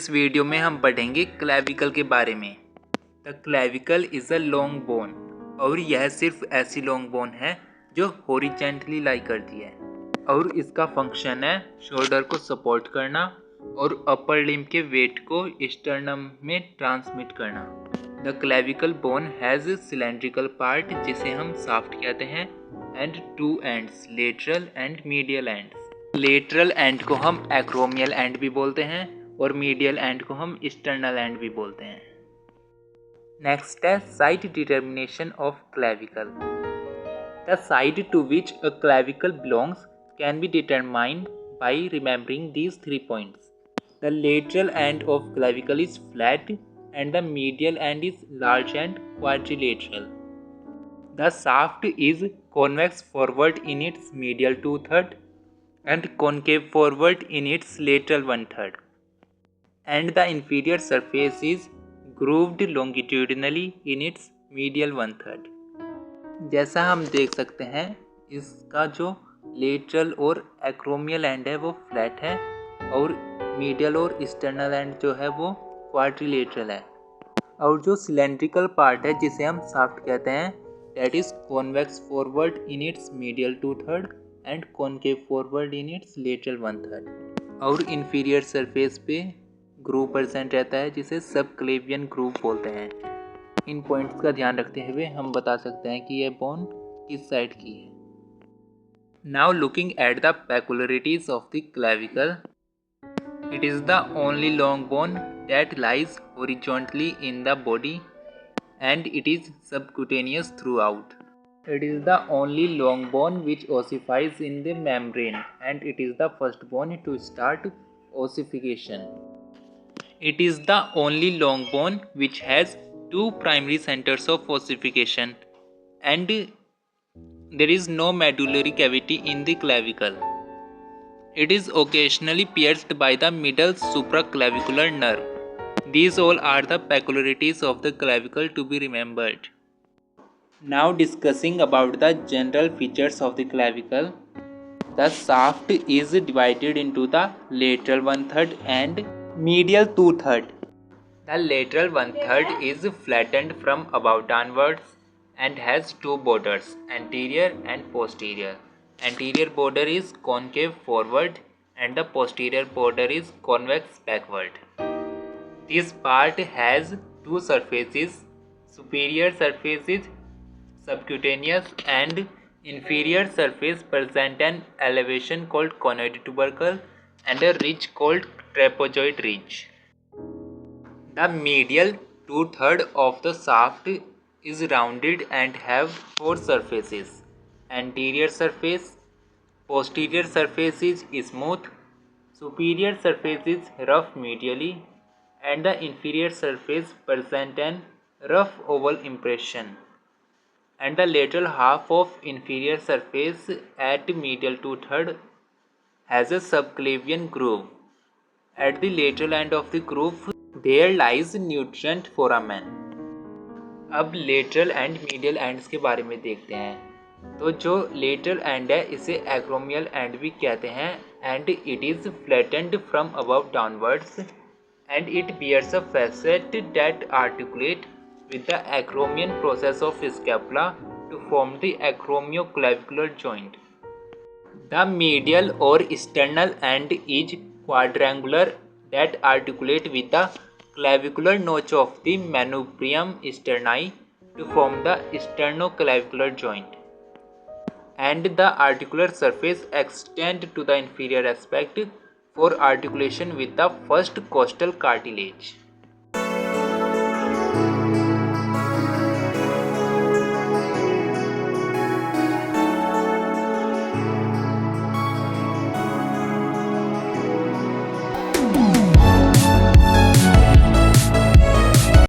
इस वीडियो में हम पढ़ेंगे क्लेविकल के बारे में। The clavicle is a long bone और यह सिर्फ ऐसी लॉन्ग बोन है जो हॉरिजॉन्टली लाई करती है और इसका फंक्शन है शोल्डर को सपोर्ट करना और अपर लिम्ब के वेट को स्टर्नम में ट्रांसमिट करना। The clavicle bone has cylindrical part जिसे हम शाफ्ट कहते हैं and two ends, lateral and medial ends. Lateral and को हम एक्रोमियल एंड भी बोलते हैं और मीडियल एंड को हम एक्सटर्नल एंड भी बोलते हैं। नेक्स्ट है site determination of clavicle. The side to which a clavicle belongs can be determined by remembering these 3 points. The lateral end of clavicle is flat and the medial end is large and quadrilateral. The shaft is convex forward in its medial 2/3 and concave forward in its lateral 1/3. And the inferior surface is grooved longitudinally in its medial 1/3. जैसा हम देख सकते हैं इसका जो lateral और acromial end है वो फ्लैट है और मीडियल और एक्सटर्नल एंड जो है वो क्वाड्रिलेटरल है और जो सिलेंड्रिकल पार्ट है जिसे हम शाफ्ट कहते हैं that is convex forward in its medial 2/3 and concave forward in its lateral 1/3 और इंफीरियर सरफेस पे ग्रूव प्रेजेंट रहता है जिसे सब क्लेवियन ग्रूव बोलते हैं। इन पॉइंट्स का ध्यान रखते हुए हम बता सकते हैं कि यह बोन किस साइड की है। Now looking at the peculiarities of the clavicle, it is the only long bone that lies horizontally in the body and it is subcutaneous throughout. It is the only long bone which ossifies in the membrane and it is the first bone to start ossification. It is the only long bone which has 2 primary centers of ossification and there is no medullary cavity in the clavicle. It is occasionally pierced by the middle supraclavicular nerve. These all are the peculiarities of the clavicle to be remembered. Now discussing about the general features of the clavicle. The shaft is divided into the lateral 1/3 and medial 2/3. The lateral 1/3 is flattened from above downwards and has 2 borders, anterior and posterior. Anterior border is concave forward and the posterior border is convex backward. This part has 2 surfaces, superior surface is subcutaneous and inferior surface present an elevation called conoid tubercle and a ridge called trapezoid ridge. The medial 2/3 of the shaft is rounded and have 4 surfaces. Anterior surface, posterior surface is smooth, superior surface is rough medially and the inferior surface present an rough oval impression and the lateral half of inferior surface at medial 2/3 has a subclavian groove. At the lateral end of the groove there lies nutrient foramen. अब lateral and medial ends के बारे में देखते हैं। तो जो lateral and है इसे एक्रोमियल एंड भी कहते हैं and it is flattened from above downwards and it bears a facet that articulate with the acromion process of scapula to form the acromioclavicular joint. The medial or external end is quadrangular that articulate with the clavicular notch of the manubrium sterni to form the sternoclavicular joint. And the articular surface extend to the inferior aspect for articulation with the first costal cartilage.